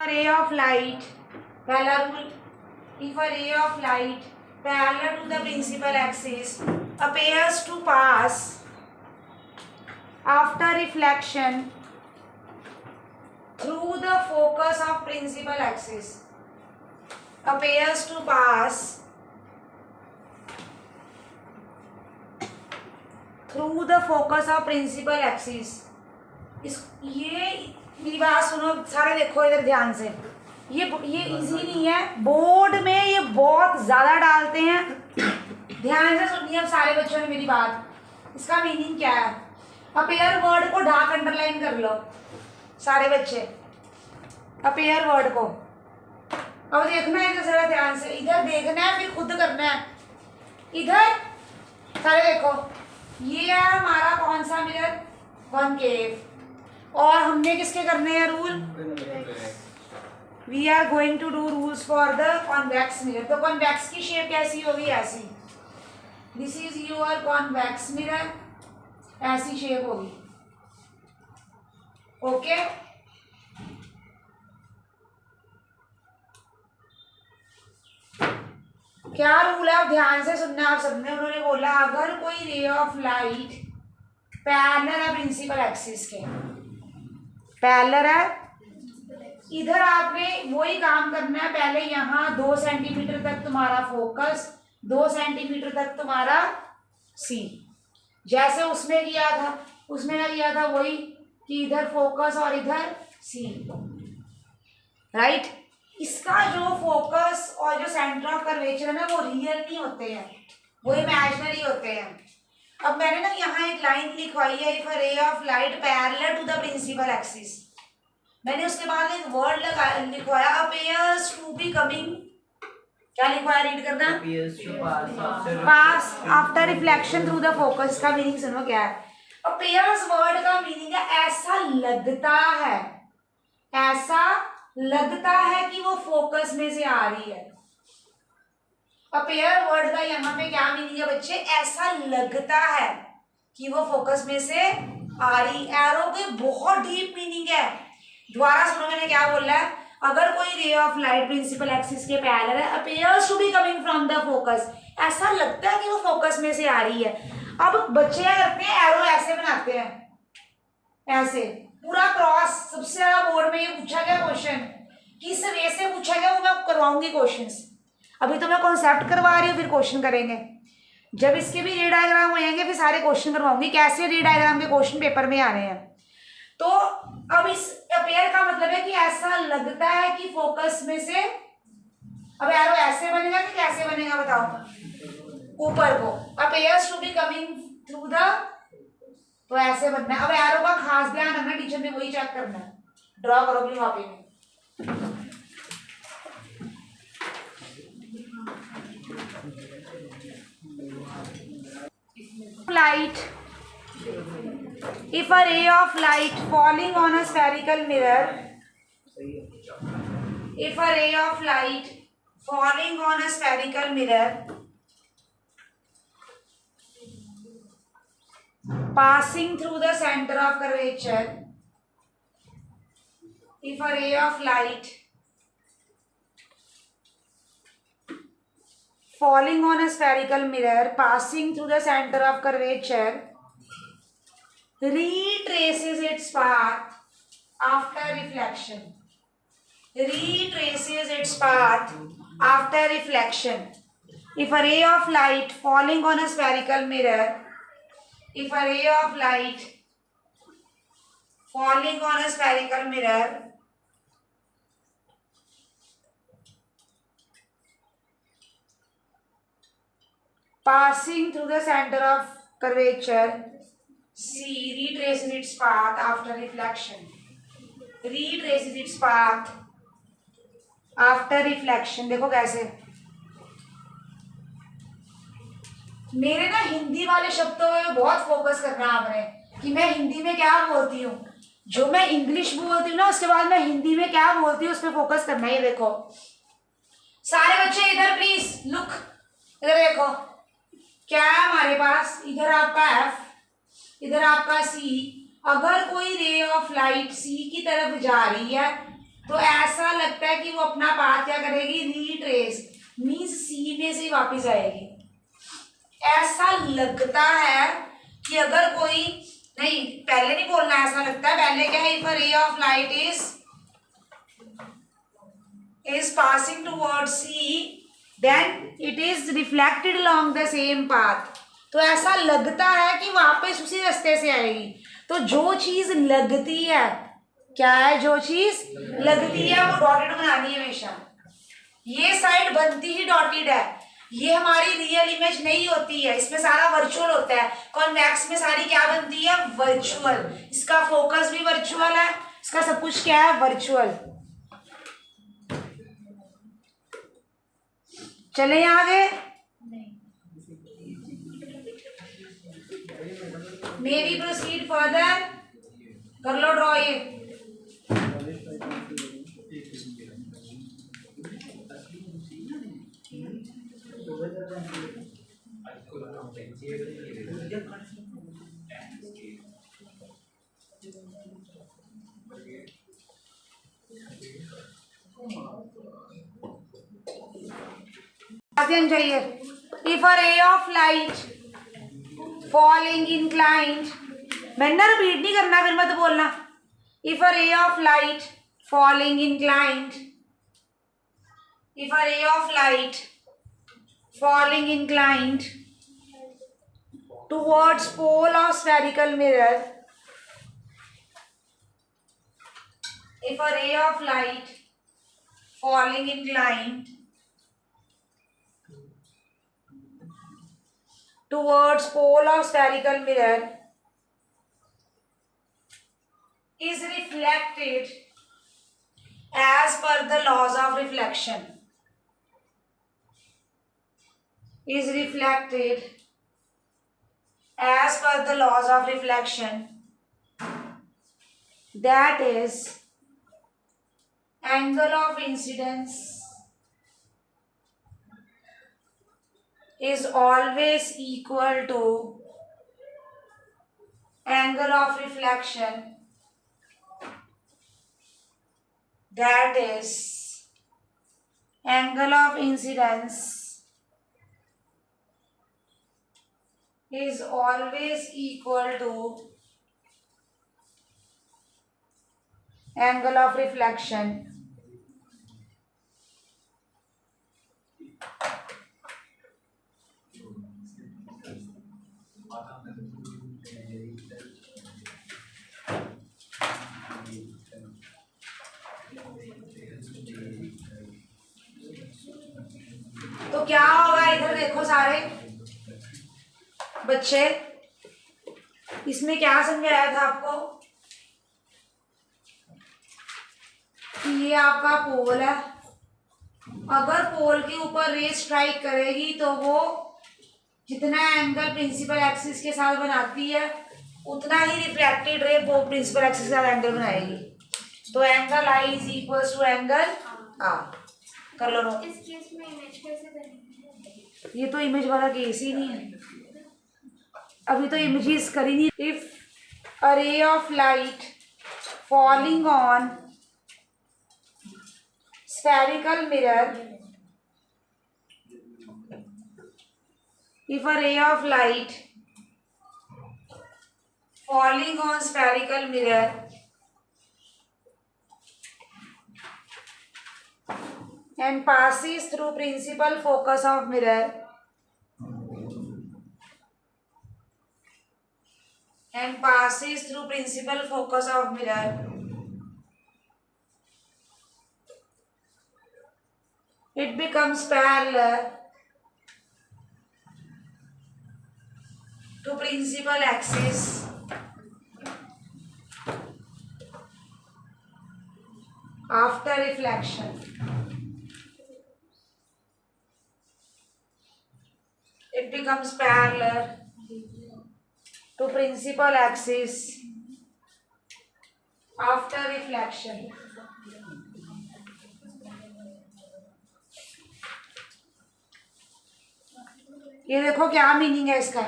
ray of light, पहला rule, if a ray of light parallel to the principal axis appears to pass after reflection through the focus of principal axis, appears to pass through the focus of principal axis. ये मेरी बात सुनो सारे, देखो इधर ध्यान से, ये इजी नहीं है, बोर्ड में ये बहुत ज़्यादा डालते हैं, ध्यान से सुनिए अब सारे बच्चों ने मेरी बात। इसका मीनिंग क्या है? अपेयर वर्ड को ढाक अंडरलाइन कर लो सारे बच्चे, अपेयर वर्ड को। अब देखना है इधर जरा ध्यान से, इधर देखना है फिर खुद करना है। इधर सारे देखो, ये है हमारा कौन सा मिरर? कॉनकेव। और हमने किसके करने हैं rule? We are going to do rules for the convex mirror. तो कॉन्वेक्स की शेप कैसी होगी? ऐसी। This is your convex mirror, ऐसी शेप होगी। ओके, क्या रूल है? आप ध्यान से सुनना आप सबने। उन्होंने बोला अगर कोई रे ऑफ लाइट पैरेलल है प्रिंसिपल एक्सिस के, पैरेलल है, इधर आपने वही काम करना है। पहले यहाँ 2 सेंटीमीटर तक तुम्हारा फोकस, 2 सेंटीमीटर तक तुम्हारा सी, जैसे उसमें किया था। उसमें क्या किया था? वही कि इधर फोकस और इधर सी, राइट। इसका जो फोकस और जो सेंटर ऑफ कर्वेचर है ना, वो रियल नहीं होते हैं, वो इमेजिनरी होते हैं। अब मैंने ना यहाँ एक लाइन लिखवाई है, if a ray of light parallel to the principal axis, मैंने उसके बाद एक वर्ड लिखवाया अपीयर्स टू बी कमिंग। क्या लिखवाया? रीड करना। Pass after reflection through the focus. का मीनिंग सुनो क्या है? अपीयर्स वर्ड का मीनिंग है ऐसा लगता है, ऐसा लगता है कि वो फोकस में से आ रही है। अपीयर वर्ड का यहाँ पे क्या मीनिंग है बच्चे? ऐसा लगता है कि वो फोकस में से आ रही। एरो के बहुत डीप मीनिंग है। दोबारा सुनो मैंने क्या बोला है। अगर कोई ray of light principal axis के पैरेलल है, appears to be coming from the focus, ऐसा लगता है कि वो फोकस में से आ रही है। अब बच्चे क्या करते हैं? एरो ऐसे बनाते हैं, ऐसे पूरा क्रॉस। सबसे ज्यादा बोर्ड में ये पूछा गया क्वेश्चन, किस वे से पूछा गया वो मैं करवाऊंगी क्वेश्चंस। अभी तो मैं कॉन्सेप्ट करवा रही हूँ, फिर क्वेश्चन करेंगे। जब इसके भी रे डायग्राम हो जाएंगे फिर सारे क्वेश्चन करवाऊंगी, कैसे रे डायग्राम के क्वेश्चन पेपर में आ रहे हैं। तो अब इस अपेयर का मतलब है कि ऐसा लगता है कि फोकस में से। अब एरो ऐसे बनेगा कि कैसे बनेगा बताओ? ऊपर को, appears to be coming through the, तो ऐसे बनना है। अब एरो का खास ध्यान रखना, टीचर ने वही चेक करना है। ड्रॉ करोगे वहां पे light, if a ray of light falling on a spherical mirror, if a ray of light falling on a spherical mirror passing through the center of curvature, if a ray of light falling on a spherical mirror passing through the center of curvature retraces its path after reflection, retraces its path after reflection. If a ray of light falling on a spherical mirror, if a ray of light falling on a spherical mirror passing through the center of curvature, C retraces its path after reflection, retraces its path after reflection। देखो कैसे, मेरे ना हिंदी वाले शब्दों में बहुत focus करना है आपने, कि मैं हिंदी में क्या बोलती हूँ। जो मैं इंग्लिश बोलती हूँ ना, उसके बाद मैं हिंदी में क्या बोलती हूँ उस पर फोकस करना है। देखो सारे बच्चे इधर प्लीज लुक, इधर देखो क्या है हमारे पास। इधर आपका एफ, इधर आपका सी। अगर कोई रे ऑफ लाइट सी की तरफ जा रही है तो ऐसा लगता है कि वो अपना पाथ क्या करेगी, रीट्रेस, मीन्स सी में से वापस आएगी। ऐसा लगता है कि अगर कोई, नहीं पहले नहीं बोलना ऐसा लगता है, पहले क्या है, if a ray of light is passing towards C, then it is reflected along the same path. तो ऐसा लगता है कि वापस उसी रास्ते से आएगी। तो जो चीज लगती है, क्या है जो चीज लगती है, वो डॉटेड बनानी है हमेशा। ये साइड बनती ही डॉटेड है, ये हमारी रियल इमेज नहीं होती है, इसमें सारा वर्चुअल होता है। कॉन्वेक्स में सारी क्या बनती है, वर्चुअल। इसका फोकस भी वर्चुअल है, इसका सब कुछ क्या है, वर्चुअल। चले आगे, मे बी प्रोसीड फर्दर, कर लो ड्रॉ ये। ध्यान चाहिए। If a ray of light falling inclined, मैंने रिपीट नहीं करना, फिर मत बोलना। If a ray of light falling inclined, if a ray of light falling inclined towards pole of spherical mirror, if a ray of light falling inclined towards pole of spherical mirror is reflected as per the laws of reflection, is reflected as per the laws of reflection, that is angle of incidence is always equal to angle of reflection, that is angle of incidence is always equal to angle of reflection तो क्या होगा, इधर देखो सारे बच्चे, इसमें क्या समझाया था आपको कि ये आपका पोल है, अगर पोल के ऊपर रे स्ट्राइक करेगी तो वो जितना एंगल प्रिंसिपल एक्सिस के साथ बनाती है उतना ही रिफ्लेक्टेड रे वो प्रिंसिपल एक्सिस के साथ एंगल बनाएगी। तो angle i is equal to angle r. कर लो नो। इस केस में इमेज कैसे बनेगी? ये तो इमेज वाला केस ही नहीं है, अभी तो इमेजेस करी नहीं। If a ray of light falling on spherical mirror, if a ray of light falling on spherical mirror and passes through principal focus of mirror and passes through principal focus of mirror, it becomes parallel to principal axis after reflection. It becomes parallel to principal axis after reflection. ये देखो क्या meaning है इसका।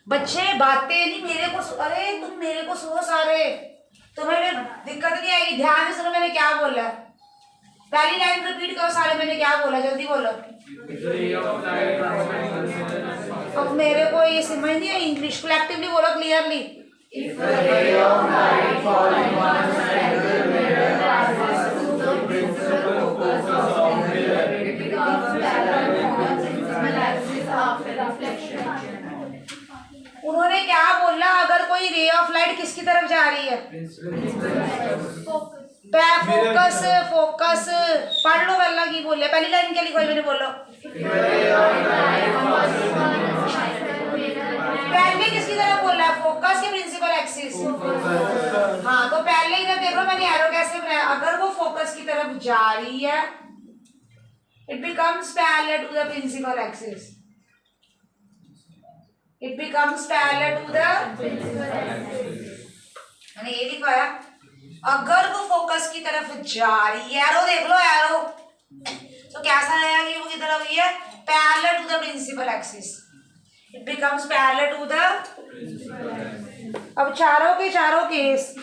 बच्चे बातें नहीं मेरे को, अरे तुम मेरे को सुनो सारे, तुम्हें दिक्कत नहीं आएगी, ध्यान से सुनो मैंने क्या बोला। पहली लाइन रिपीट करो सारे, मैंने क्या बोला जल्दी बोलो। अब मेरे को ये समझ नहीं है इंग्लिश, कलेक्टिवली बोलो क्लियरली। उन्होंने क्या बोला, अगर कोई रे ऑफ लाइट किसकी तरफ जा रही है? फोकस, फोकस पढ़ लो पहला की बोले, पहली लाइन क्या लिखो मैंने बोलो। पहले किसकी तरफ बोला है? फोकस के प्रिंसिपल एक्सिस। हाँ तो पहले इधर देखो मैंने एरो कैसे बनाया, अगर वो फोकस की तरफ जा रही है it becomes parallel to the principal axis. It becomes parallel to the मैंने ये लिखवाया, अगर वो फोकस की तरफ जा रही है, एरो देख लो एरो, तो कैसा आया कि वो की तरफ हुई है? Parallel to the principal axis. It becomes parallel to the. अब चारों के चारों केस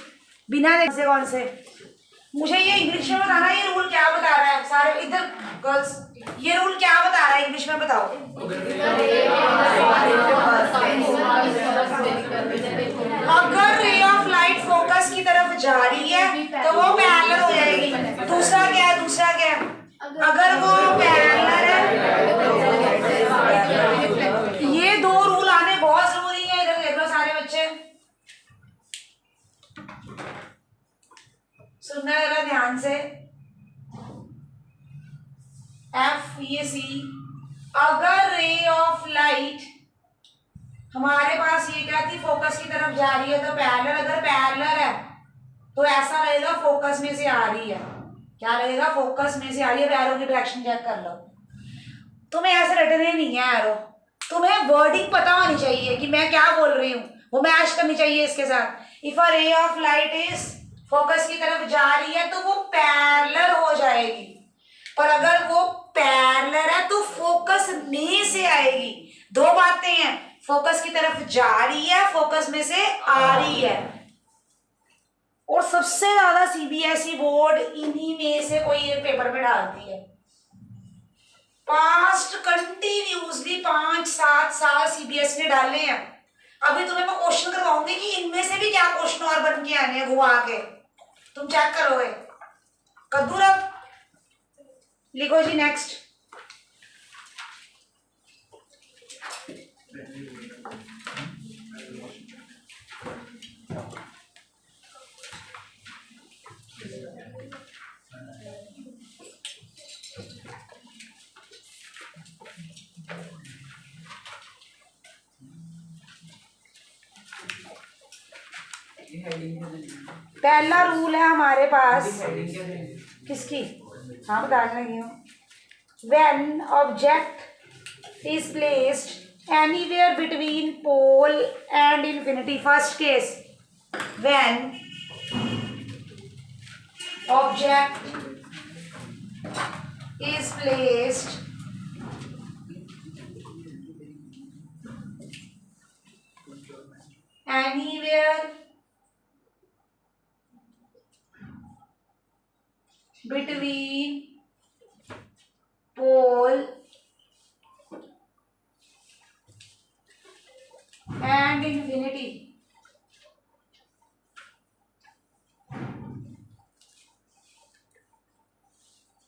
बिना देखे कौन से, मुझे ये इंग्लिश में बताना, ये रूल क्या बता रहा है सारे इधर गर्ल्स, ये रूल क्या बता रहा है इंग्लिश में बताओ। अगर रे ऑफ लाइट फोकस की तरफ जा रही है तो वो पैरेलल हो जाएगी। दूसरा क्या है? दूसरा क्या है? अगर वो पैरेलल है, ये दो रूल आने बहुत जरूरी है। इधर देख लो सारे बच्चे, सुनना जरा ध्यान से। एफ ये सी, अगर रे ऑफ लाइट हमारे पास ये क्या थी, फोकस की तरफ जा रही है तो पैरेलल, अगर पैरेलल है तो ऐसा लगेगा फोकस में से आ रही है। क्या लगेगा? फोकस में से आ रही है। एरो की डायरेक्शन चेक कर लो। तुम्हें ऐसे रटने नहीं है एरो, तुम्हें वर्डिंग पता होनी चाहिए कि मैं क्या बोल रही हूँ, वो मैच करनी चाहिए इसके साथ। If a ray of light is focus की तरफ जा रही है तो वो पैरेलल हो जाएगी, पर अगर वो पैरेलल है तो फोकस में से आएगी। दो बातें हैं, फोकस की तरफ जा रही है, फोकस में से आ रही है। और सबसे ज्यादा सीबीएसई बोर्ड इन्हीं में से कोई एक पेपर में डालती है। पास्ट कंटिन्यूसली 5-7 साल सीबीएसई ने डाले हैं। अभी तुम्हें मैं क्वेश्चन करवाऊंगी कि इनमें से भी क्या क्वेश्चन और बन के आने हैं घुमा के, तुम चेक करोगे। कद्दू रब लिखो जी नेक्स्ट। पहला रूल है हमारे पास किसकी, हाँ बताने लगी हूँ। When object is placed anywhere between pole and infinity. First case, when object is placed anywhere between pole and infinity.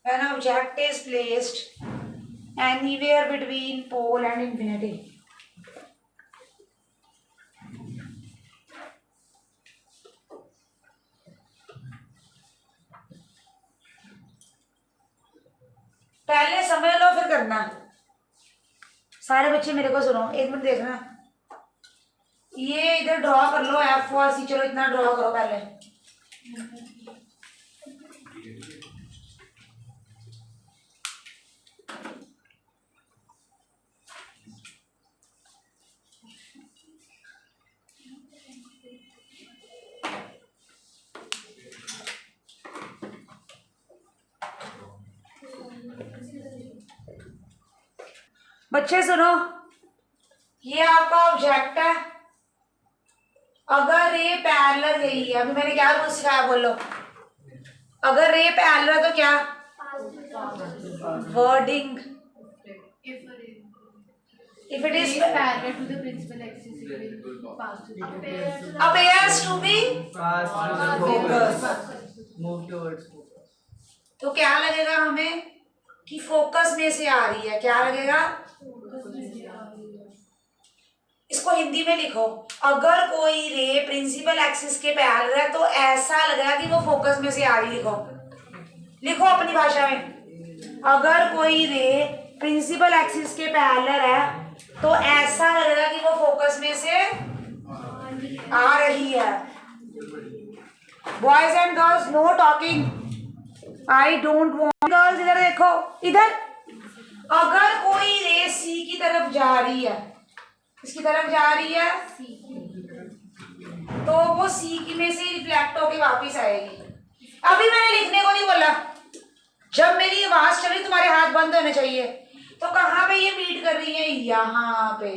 When object is placed anywhere between pole and infinity. पहले समझ लो फिर करना। सारे बच्चे मेरे को सुनो, एक मिनट देखना। ये इधर ड्रॉ कर लो एफ और सी, चलो इतना ड्रॉ करो पहले। बच्चे सुनो, ये आपका ऑब्जेक्ट है। अगर रे पैरेलल गई है, अभी मैंने क्या रूल सिखाया बोलो। अगर रे पैरेलल है तो क्या? wording. If it is parallel to the principal axis, it will pass to the appears to be focus. Move towards focus. तो क्या लगेगा हमें कि फोकस में से आ रही है, क्या लगेगा? इसको हिंदी में लिखो, अगर कोई रे प्रिंसिपल एक्सिस के पैरेलल है तो ऐसा लगेगा कि वो फोकस में से आ रही। लिखो लिखो अपनी भाषा में, अगर कोई रे प्रिंसिपल एक्सिस के पैरेलल है तो ऐसा लगेगा कि वो फोकस में से आ रही है। Boys and girls, know talking, I don't want. Girls इधर देखो, इधर अगर कोई रे सी की तरफ जा रही है, इसकी तरफ जा रही है, तो वो सी की में से रिफ्लेक्ट होके वापस आएगी। अभी मैंने लिखने को नहीं बोला, जब मेरी आवाज चली तुम्हारे हाथ बंद होने चाहिए। तो कहाँ पे ये मीट कर रही है? यहाँ पे।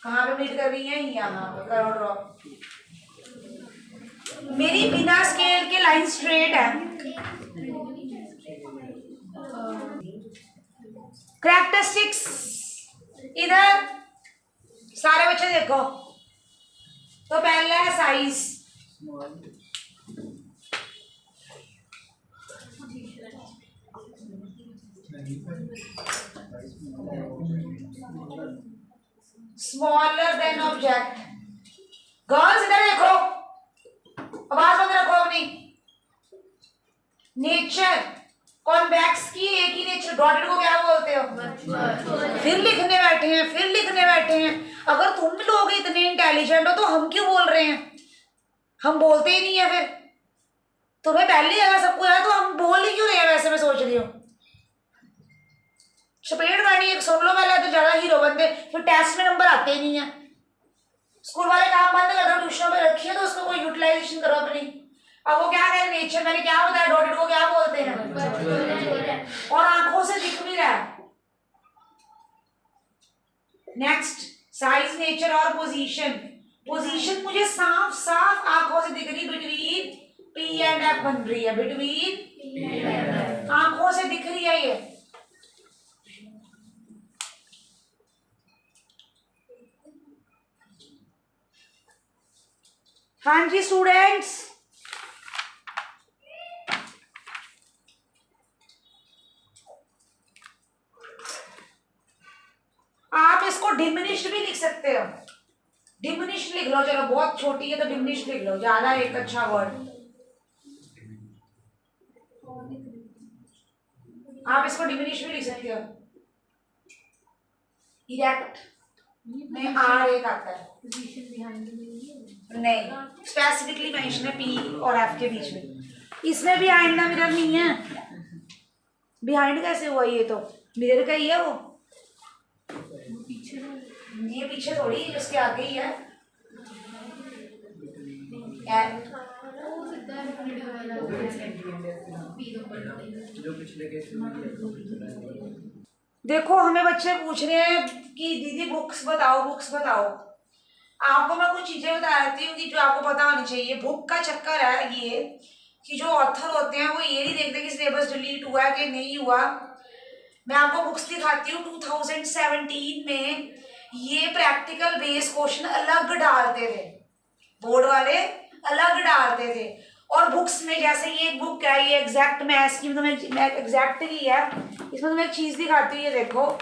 कहाँ पे मीट कर रही है? यहाँ पे। करो ड्रॉ। मेरी बिना स्केल के लाइन स्ट्रेट है। कैरेक्टरिस्टिक्स इधर सारे बच्चे देखो। तो पहला है size, smaller than object. Girls इधर देखो, आवाज बंद रखो अपनी। नेचर, कॉन्वेक्स की एक ही नेचर, डॉटेड को क्या बोलते हो? फिर लिखने बैठे हैं, फिर लिखने बैठे हैं। अगर तुम लोग इतने इंटेलिजेंट हो तो हम क्यों बोल रहे हैं? हम बोलते ही नहीं है। फिर तुम्हें पहले अगर सब कुछ है तो हम बोल ही क्यों रहे हैं? वैसे मैं सोच रही हूँ, चपेट गाड़ी एक सुन लो पहले तो ज्यादा हीरो बनते, फिर टेस्ट में नंबर आते ही नहीं है। स्कूल वाले काम बंद कर दो, ट्यूशन पे रखिए तो उसको कोई यूटिलाइजेशन करो अपनी। अब वो क्या कह नेचर, मैंने क्या बताया, डॉटेड को क्या बोलते हैं? और आंखों से दिख भी रहा है। नेक्स्ट, साइज, नेचर और पोजीशन। पोजीशन मुझे साफ साफ आंखों से दिख रही, बिटवीन पी एंड एफ बन रही है, बिटवीन आंखों से दिख रही है ये। हाँ जी स्टूडेंट्स, आप इसको डिमिनिश्ड भी लिख सकते हो। डिमिनिश्ड लिख लो, चलो बहुत छोटी है तो डिमिनिश्ड लिख लो, ज्यादा एक अच्छा वर्ड। आप इसको डिमिनिश्ड भी लिख सकते हो। इरेक्ट में आर एक आता है, नहीं स्पेसिफिकली मेंशन है पी और एफ के बीच में। इसमें बिहाइंड का मिरर नहीं है। बिहाइंड कैसे हुआ? ये तो मिरर का ही है वो, ये पीछे थोड़ी, इसके आगे ही है। देखो हमें बच्चे पूछ रहे हैं कि दीदी बुक्स बताओ, बुक्स बताओ। आपको मैं कुछ चीजें बता देती हूँ कि जो आपको पता होनी चाहिए। बुक का चक्कर है ये कि जो ऑथर होते हैं वो ये नहीं देखते कि सिलेबस डिलीट हुआ है कि नहीं हुआ। मैं आपको बुक्स दिखाती हूँ। 2017 में ये प्रैक्टिकल बेस क्वेश्चन अलग डालते थे, बोर्ड वाले अलग डालते थे। और बुक्स में जैसे ये एक बुक है, ये एग्जैक्ट मैथ्स की, मैं एग्जैक्ट ही है। इसमें तुम्हें एक चीज दिखाती हूँ, ये देखो,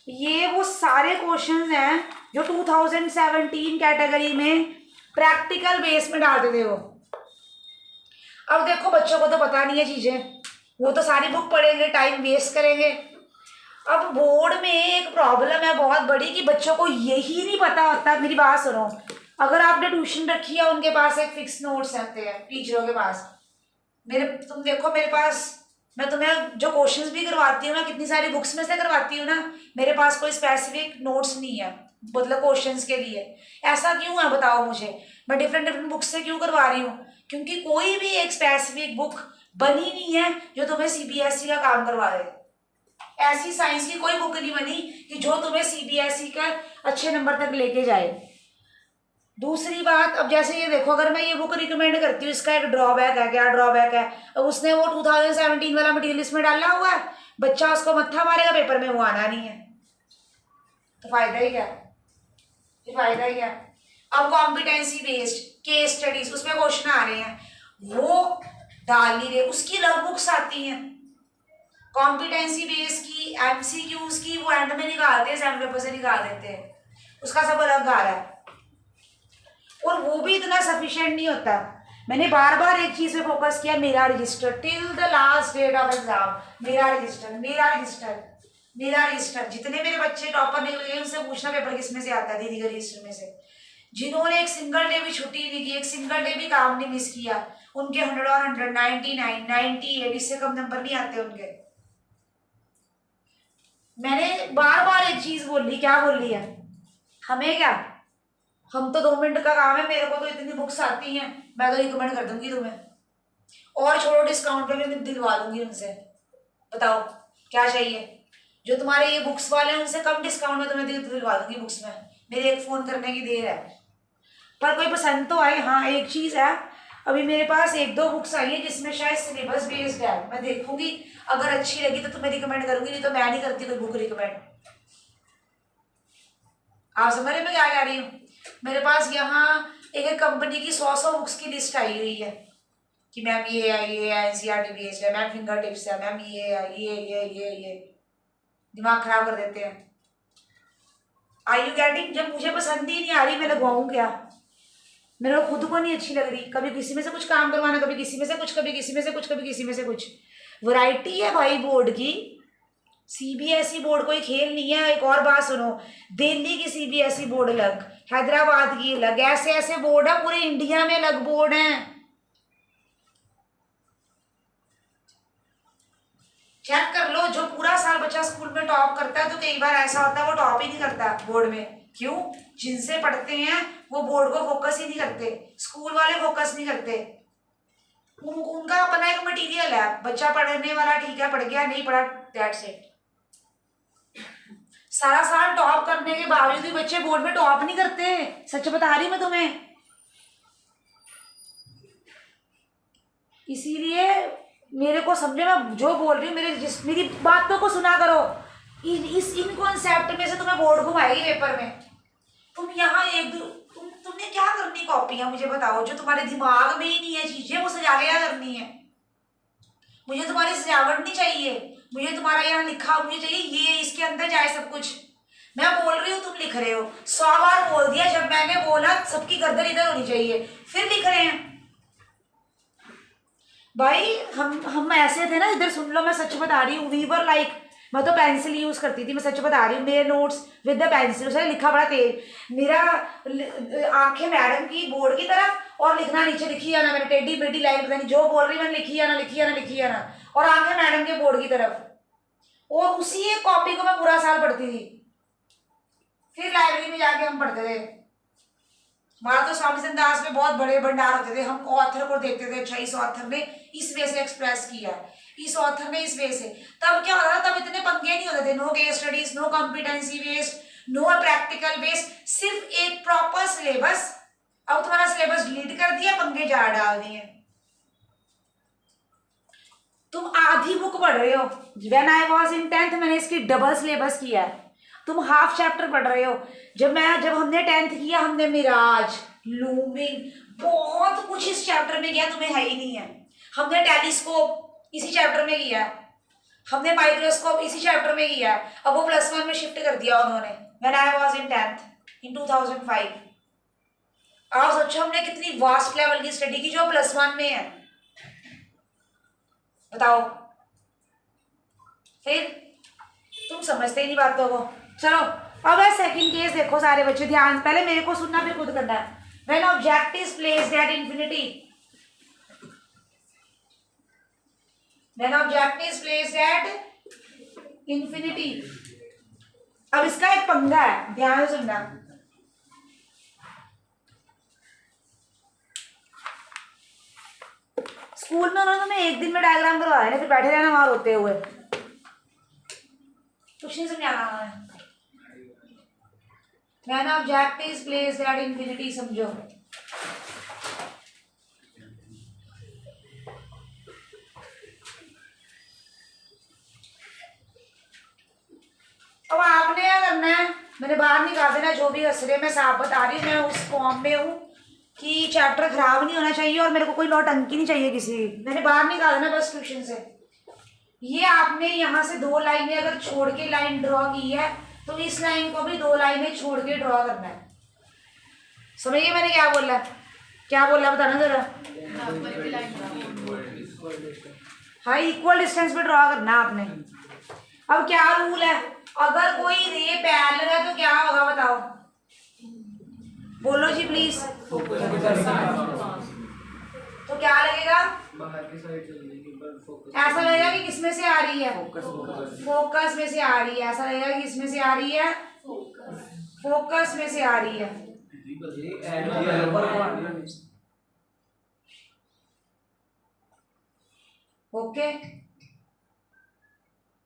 ये वो सारे क्वेश्चंस हैं जो 2017 कैटेगरी में प्रैक्टिकल बेस में डालते थे वो। अब देखो बच्चों को तो पता नहीं है चीजें, वो तो सारी बुक पढ़ेंगे, टाइम वेस्ट करेंगे। अब बोर्ड में एक प्रॉब्लम है बहुत बड़ी कि बच्चों को यही नहीं पता होता। मेरी बात सुनो, अगर आपने ट्यूशन रखी है, उनके पास एक फिक्स नोट्स रहते हैं टीचरों के पास। तुम देखो मेरे पास, मैं तुम्हें जो क्वेश्चंस भी करवाती हूँ ना, कितनी सारी बुक्स में से करवाती हूँ ना, मेरे पास कोई स्पेसिफिक नोट्स नहीं है मतलब क्वेश्चंस के लिए। ऐसा क्यों है बताओ मुझे? मैं डिफरेंट बुक्स से क्यों करवा रही हूँ? क्योंकि कोई भी एक स्पेसिफिक बुक बनी नहीं है जो तुम्हें सीबीएसई का काम करवा दे। ऐसी साइंस की कोई बुक नहीं बनी कि जो तुम्हें सीबीएसई का अच्छे नंबर तक लेके जाए। दूसरी बात, अब जैसे ये देखो, अगर मैं ये बुक रिकमेंड करती हूँ, इसका एक ड्रॉबैक है। क्या ड्रॉबैक है? अब उसने वो 2017 वाला मटेरियल इसमें डाला हुआ है, बच्चा उसको मत्था मारेगा पेपर में, वो आना नहीं है, तो फायदा ही क्या? ये फायदा ही क्या? अब कॉम्पिटेंसी बेस्ड केस स्टडीज, उसमें क्वेश्चन आ रहे हैं, वो डाल नहीं रहे, उसकी अलग बुक्स आती हैं। कॉम्पिटेंसी बेस्ड की, एमसीक्यूज की, वो एंड में निकालते हैं, एग्जाम पेपर से निकाल देते हैं, उसका सब अलग आ रहा है, और वो भी इतना सफिशिएंट नहीं होता। मैंने बार बार एक चीज पे फोकस किया, मेरा register till the last date of exam, मेरा रजिस्टर, मेरा रजिस्टर, मेरा रजिस्टर। जितने मेरे बच्चे टॉपर निकल गए उनसे पूछना पेपर किस में से आता है, दीदी के रजिस्टर में से। जिन्होंने एक सिंगल डे भी छुट्टी नहीं की, एक सिंगल डे भी काम नहीं मिस किया, उनके 100 और 100, 99, 98, इससे कम नंबर नहीं आते उनके। मैंने बार बार एक चीज बोली, क्या बोली है? हमें क्या, हम तो 2 मिनट का काम है, मेरे को तो इतनी बुक्स आती हैं, मैं तो रिकमेंड कर दूंगी तुम्हें, और छोड़ो डिस्काउंट पे मैं दिलवा दूंगी उनसे। बताओ क्या चाहिए? जो तुम्हारे ये बुक्स वाले हैं उनसे कम डिस्काउंट में तुम्हें दिलवा दूंगी बुक्स में, मेरे एक फोन करने की देर है। पर कोई पसंद तो आए। हाँ एक चीज है, अभी मेरे पास 1-2 बुक्स आई है जिसमें शायद सिलेबस बेस्ड है, मैं देखूंगी, अगर अच्छी लगी तो तुम्हें रिकमेंड करूंगी, नहीं तो मैं नहीं करती कोई बुक रिकमेंड। आप समझ रहे मैं क्या कह रही हूँ? मेरे पास यहाँ एक कंपनी की 100 बुक्स की लिस्ट आई हुई है कि मैम ये है, ये एनसीईआरटी बेस्ड है, मैम फिंगर टिप्स है, मैम ये है, ये दिमाग खराब कर देते हैं। Are you getting? जब मुझे पसंद ही नहीं आ रही, मैं लगवाऊँ क्या? मेरे को खुद को नहीं अच्छी लग रही, कभी किसी में से कुछ काम करवाना, कभी किसी में से कुछ, कभी किसी में से कुछ, कभी किसी में से कुछ। वैरायटी है भाई बोर्ड की, सीबीएसई बोर्ड कोई खेल नहीं है। एक और बात सुनो, दिल्ली की सीबीएसई बोर्ड अलग, हैदराबाद की अलग, ऐसे ऐसे बोर्ड है, पूरे इंडिया में अलग बोर्ड हैं। चेक कर लो, जो पूरा साल बच्चा स्कूल में टॉप करता है, तो कई बार ऐसा होता है वो टॉप ही नहीं करता बोर्ड में। क्यों? जिनसे पढ़ते हैं वो बोर्ड को फोकस ही नहीं करते, स्कूल वाले फोकस नहीं करते। उनका अपना एक मटेरियल है, बच्चा पढ़ने वाला ठीक है, पढ़ गया, नहीं पढ़ा, दैट्स इट। सारा साल टॉप करने के बावजूद भी बच्चे बोर्ड में टॉप नहीं करते, सच बता रही मैं तुम्हें। इसीलिए मेरे को समझे, मैं जो बोल रही हूँ, मेरी बातों को सुना करो। इन कॉन्सेप्ट में से तुम्हें बोर्ड घुमाएगी पेपर में। तुम यहाँ तुमने क्या करनी कॉपियां, मुझे बताओ, जो तुम्हारे दिमाग में ही नहीं है चीजें, वो सजा के क्या करनी है? मुझे तुम्हारी सजावट नहीं चाहिए, मुझे तुम्हारा यहाँ लिखा, मुझे चाहिए ये इसके अंदर जाए सब कुछ। मैं बोल रही हूँ, तुम लिख रहे हो, 100 बार बोल दिया, जब मैंने बोला सबकी गर्दन इधर होनी चाहिए, फिर लिख रहे हैं। भाई हम ऐसे थे ना, इधर सुन लो, मैं सच बता रही हूँ, वी वर लाइक, मैं तो पेंसिल यूज करती थी, मैं सच बता रही हूँ, मेरे नोट्स विद द पेंसिल, उसने लिखा बड़ा तेज, मेरा आंखें मैडम की बोर्ड की तरफ, और लिखना नीचे लिखी आना, मैंने टेढ़ी बेटी लाइन पता नहीं जो बोल रही मैंने लिखी आना, और आंखें मैडम के बोर्ड की तरफ, और उसी एक कॉपी को मैं पूरा साल पढ़ती थी। फिर लाइब्रेरी में जाके हम पढ़ते थे। हमारा तो स्वामी दास में बहुत बड़े भंडार होते थे, हम ऑथर को देखते थे, अच्छा इस ऑथर ने इस वे से एक्सप्रेस किया है, इस ऑथर ने इस वे से। तब क्या होता था, तब इतने पंगे नहीं होते थे, no case studies, no competency based, no practical based, सिर्फ एक प्रॉपर सिलेबस। अब तुम्हारा सिलेबस डिलीट कर दिया, पंगे जार डाल दिए। तुम आधी बुक पढ़ रहे हो, when I was in 10th मैंने इसकी डबल सिलेबस किया है। तुम हाफ चैप्टर पढ़ रहे हो, जब हमने 10th किया, हमने मिराज, लूमिंग, बहुत कुछ इस चैप्टर में किया, तुम्हें है ही नहीं है। हमने टेलीस्कोप इसी चैप्टर में किया है, हमने माइक्रोस्कोप इसी चैप्टर में किया है। अब वो +1 में शिफ्ट कर दिया उन्होंने, when I was in 10th इन 2005। आप सोचो हमने कितनी वास्ट लेवल की स्टडी की जो +1 में है, बताओ। फिर तुम समझते ही नहीं बातों को। चलो अब है सेकंड केस, देखो सारे बच्चे ध्यान, पहले मेरे को सुनना फिर खुद करना है। When object is placed at infinity, when object is placed at infinity. अब इसका एक पंगा है, ध्यान से सुनना। स्कूल में उन्होंने तुम्हें एक दिन में डायग्राम करवाया ना, फिर बैठे रहना वहां रोते हुए, कुछ नहीं समझाना है। When object is placed at infinity, समझो। अब आपने क्या करना है, मैंने बाहर निकाल देना जो भी हंस रहे, मैं साफ बता रही हूँ, मैं उस फॉर्म में हूँ कि चैप्टर खराब नहीं होना चाहिए और मेरे को कोई नौटंकी नहीं चाहिए किसी, मैंने बाहर निकाल देना बस ट्यूशन से। ये आपने यहाँ से 2 लाइनें अगर छोड़ के लाइन ड्रॉ की है तो इस लाइन को भी 2 लाइनें छोड़ के ड्रॉ करना है। समझिए मैंने क्या बोला, क्या बोला बताना जरा। हाँ, इक्वल डिस्टेंस पे ड्रॉ करना आपने। अब क्या रूल है, अगर कोई रे पैरेलल है तो क्या होगा बताओ, बोलो जी प्लीज। तो क्या लगेगा, बाहर की साइड चल जाएगी पर फोकस ऐसा लगेगा कि किसमें से आ रही है, फोकस फोकस में से आ रही है। ऐसा लगेगा कि किसमें से आ रही है, फोकस में से आ रही है। ओके,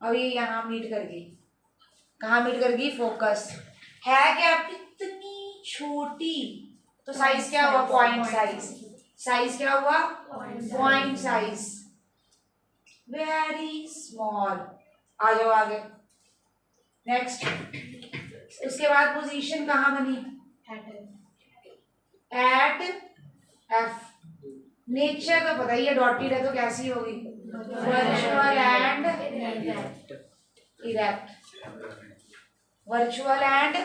अब ये यहाँ मीट कर गई, कहाँ मीट कर गई, फोकस है क्या, इतनी छोटी, तो साइज क्या हुआ, पॉइंट साइज। साइज क्या हुआ, पॉइंट साइज, वेरी स्मॉल। आ जाओ आगे, नेक्स्ट। उसके बाद पोजीशन कहाँ बनी, एट एफ। नेचर तो पता ही है, डॉटेड है तो कैसी होगी, virtual and erect, virtual and